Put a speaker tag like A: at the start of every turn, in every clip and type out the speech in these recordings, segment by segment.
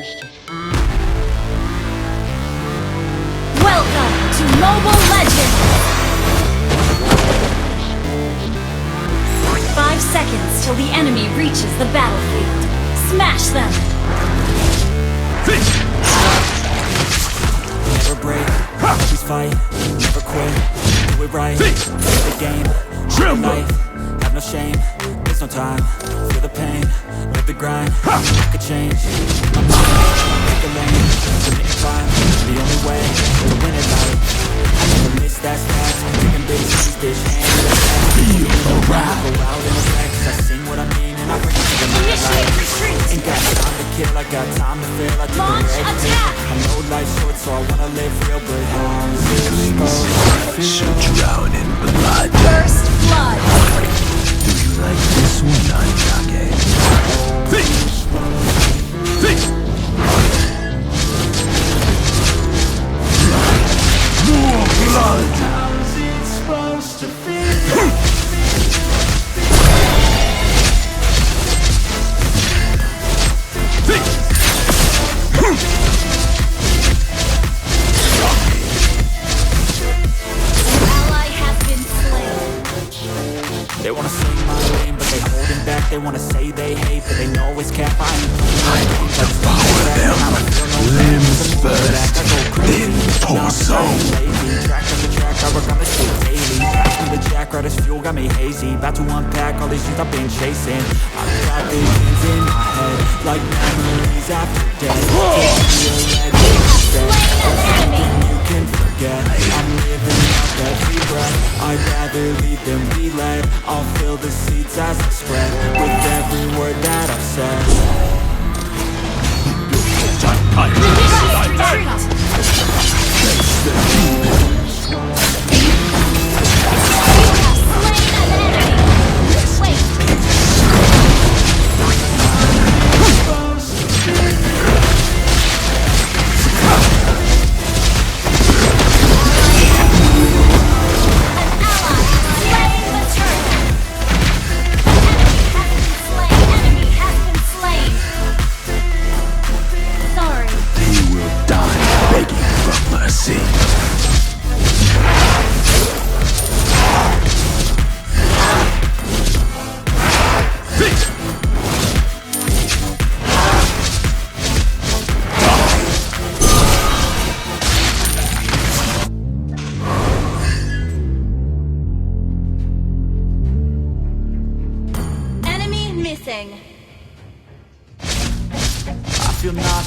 A: Welcome to Mobile Legends! 5 seconds till the enemy reaches the battlefield. Smash them!
B: Never break, always fight, never quit, do it right, play the game, live life, have no shame, there's no time, feel the pain, live the grind, make a change, my mind, pick a lane, submit and climb, the only way to win it life, I never miss that fact, taking big shoes, bitch, hand in the back, feel the rap, go out in the back, cause I sing what I mean and I bring it to the mic, ain't got time to kill, I got time to feel, I do
A: Launch
B: everything,
A: attack!
B: I know life's short so I wanna live real, but I'm supposed
C: should drown in blood.
A: First blood!
C: Do you like this one, Anjage? More blood! How's it supposed to feel?
B: They wanna sing my name, but they holding back. They wanna say they hate, but they know it's cap. I
C: Devour them. Limbs first, then torso.
B: Track after track, I work on this shit daily. Pass me the jack, right as fuel, got me hazy. About to unpack all these things I've been chasing. I've got visions in my head, like memories after death. You can forget, I'm living out every breath. I'd rather lead than be led. I'll fill the seeds as I spread with every word that I've said.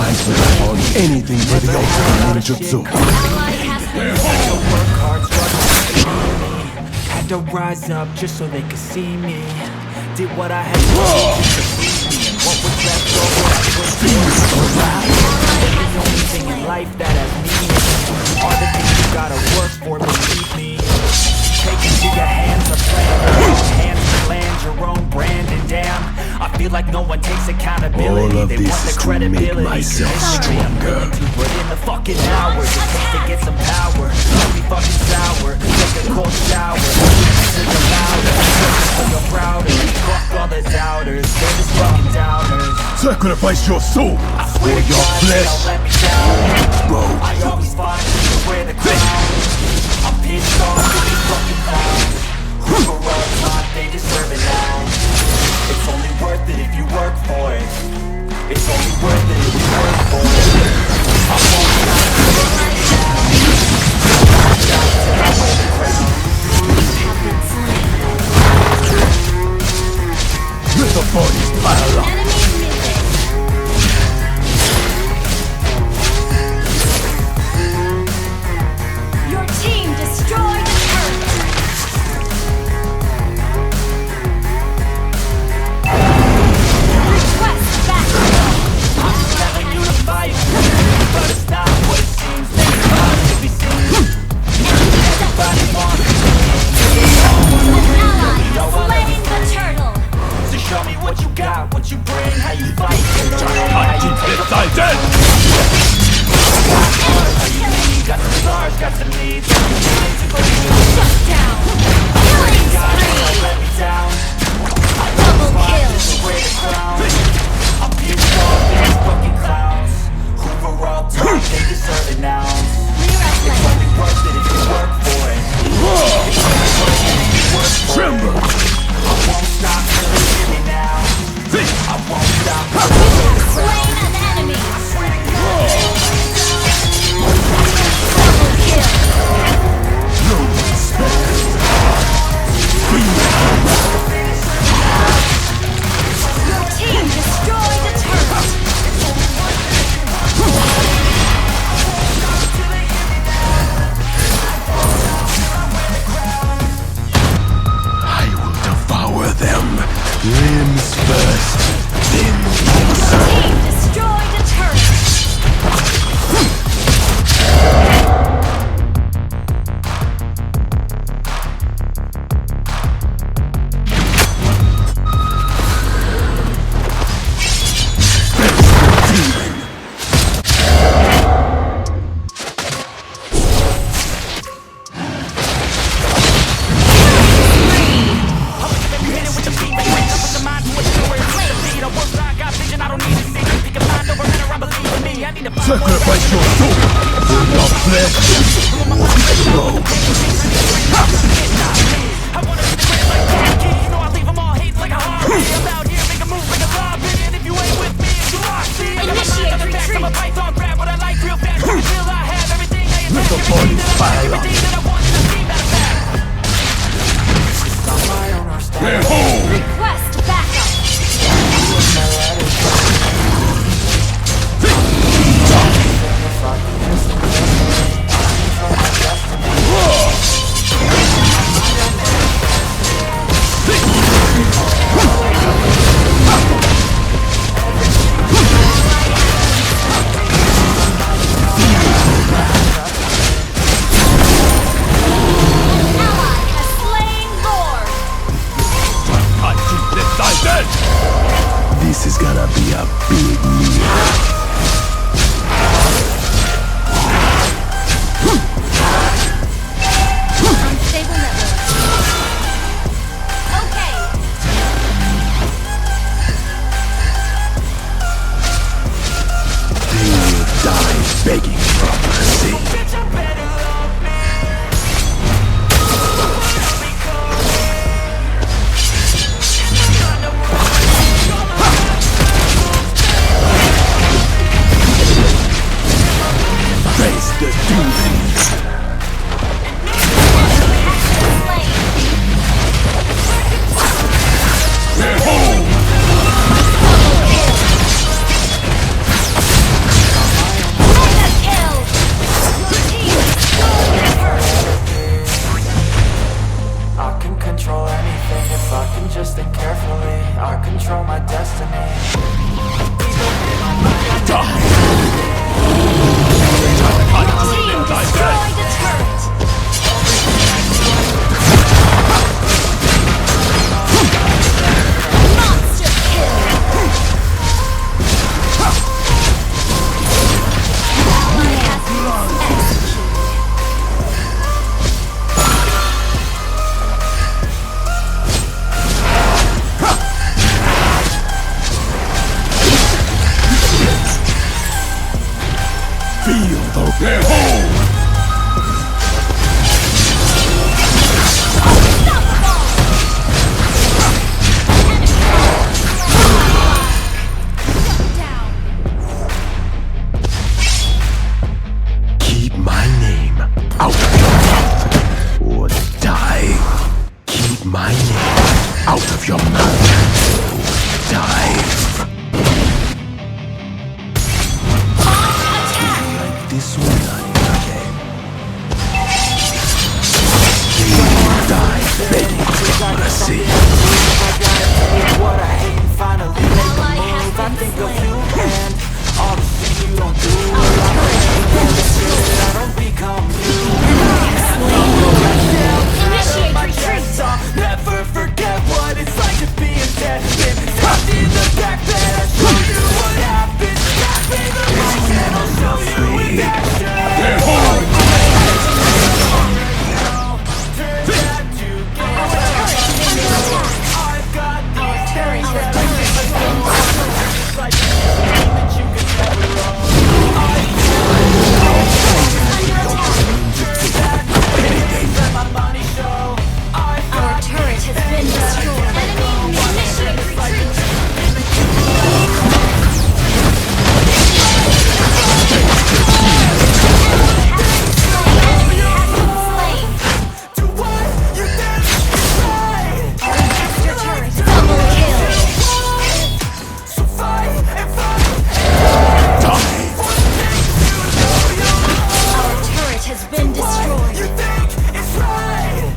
C: I put on anything for the ultimate ninjutsu.
B: Had to rise up just so they could see me. Did what I had to do to please me, and what was left over the only thing in life that has meaning are the things you gotta work for, believe me. Take into your hands a plan, hands to land your own brand, and damn, I feel like no one takes accountability.
C: All of
B: they
C: this
B: want the
C: is to
B: credibility.
C: make myself stronger.
B: To put in the fucking hours it takes to get some power. Don't be fucking sour. Take a cold shower. Listen to louder. So you're prouder. Fuck all the doubters. They're just fucking downers.
C: Sacrifice your soul for your flesh.
B: Let me down.
C: Bro,
B: I always find to wear the crown. I'm pissed off with these fucking clowns. Who grew up taught they deserve it now. It's only worth it if you work for it. It's only worth it if you work for it. I'm on time to the right now. I wear the crown.
C: let the bodies pile up.
A: Your team destroyed the turret. Request backup.
B: I'm telling you to fight, but it's not what it seems. There's not to be seen. Everybody wants
A: An ally has slain the turtle.
B: so show me what you got, what you bring, how you fight. How you take a fight. Got some scars, got some needs.
A: Shut down. Killing spree.
B: Let me down.
A: Double kill.
B: Wear the crown. I'm pissed off at these fucking clowns.
A: Request backup.
D: This is gonna be a big meal.
A: Unstable network. Okay.
D: They will die begging for mercy. Face the duties.
C: I can control anything if I can just think carefully. I control my destiny.
A: Destroy the turret. Monster kill. Ally has been executed.
D: Feel the Keep my name out of your mouth or die. Keep my name out of your mouth or die. Like this one, okay? They will die begging for mercy.
C: What I hate and finally make a
A: Ally has
C: move. I
A: been
C: think of
A: slain.
C: you and all the shit you don't do. I don't become you.
A: Initiate retreat.
C: I'll never forget what it's like to be in debt. Stabbed in the back bed. I'll show you what happens. Tap me the moment. I'll show you in action. Turn that to I've got these things that I think like that you can never own. Let my money show. I've
A: Our
C: got
A: turret has been destroyed. Enemy initiate retreat.
C: to what you think is right.
A: Master turret double kill.
C: So fight and fight.
A: Our turret has been destroyed.
C: You think it's right.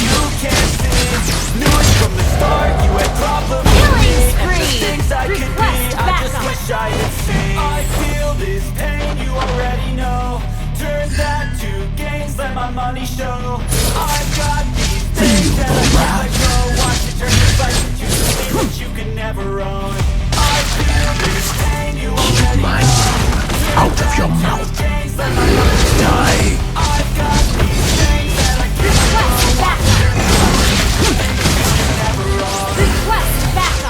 C: You can't see. Knew it from the start. You had problems with
A: Killing
C: me and the
A: spree.
C: things I could be.
A: Request
C: I just
A: backup.
C: wish I had seen. I feel this pain. You already know. Turn that to gains. Let my money show. I've got these things that I can't let go. Watch it turn your sights into something that you can never own. I feel this pain. You already
D: My
C: know.
D: name out of your mouth.
C: Gains, let my money
D: Die.
C: I've got these things that I can't
A: Request backup. Request backup.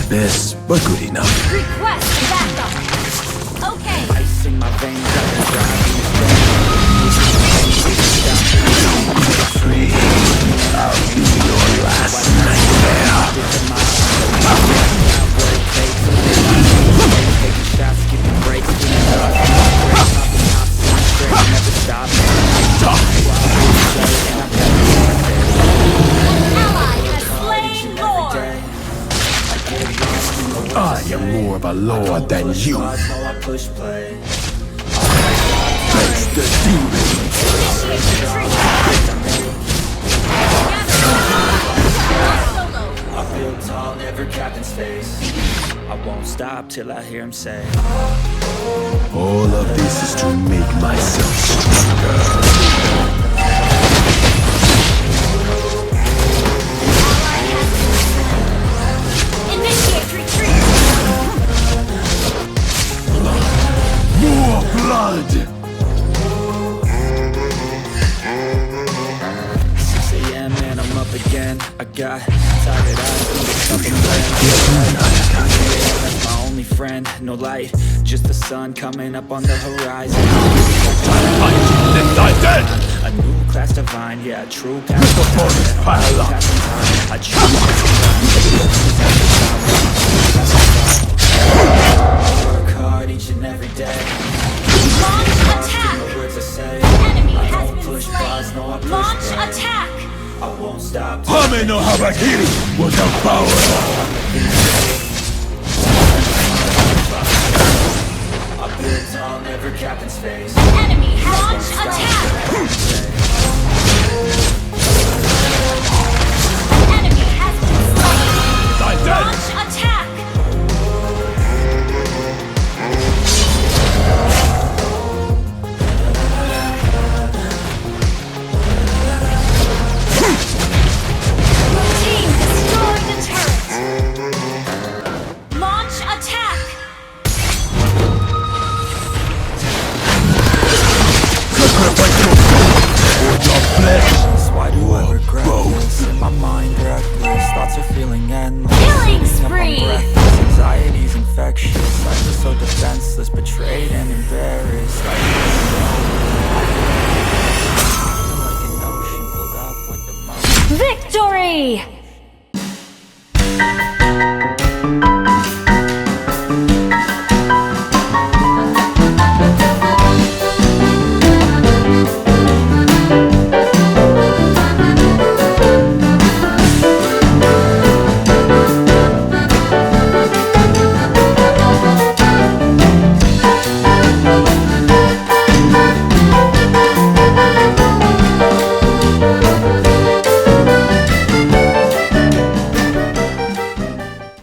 D: best, but good enough.
A: Request backup. Okay.
B: Ice in my veins, I've been driving
D: Free. I'll be your last nightmare.
B: taking shots, giving breaks, giving up. Never stop.
A: Ally has slain Lord.
D: I am more of a lord than you. Face the demon.
A: Initiate retreat.
B: I feel tall, never capped in space. I won't stop till I hear him say,
D: All of this is to make myself stronger.
A: Initiate retreat.
D: More blood!
B: 6 a.m. and I'm up again. I got tired eyes, that's my only friend. No light, just the sun coming up on the horizon. A new class divine, yeah, true path. I choose work hard each and every day.
A: Launch attack.
B: Words I say,
A: Enemy has been
B: push pause, no, I
A: slain.
B: push
A: Launch
B: back.
A: attack.
B: I won't stop.
D: Hame no Habakiri was a power!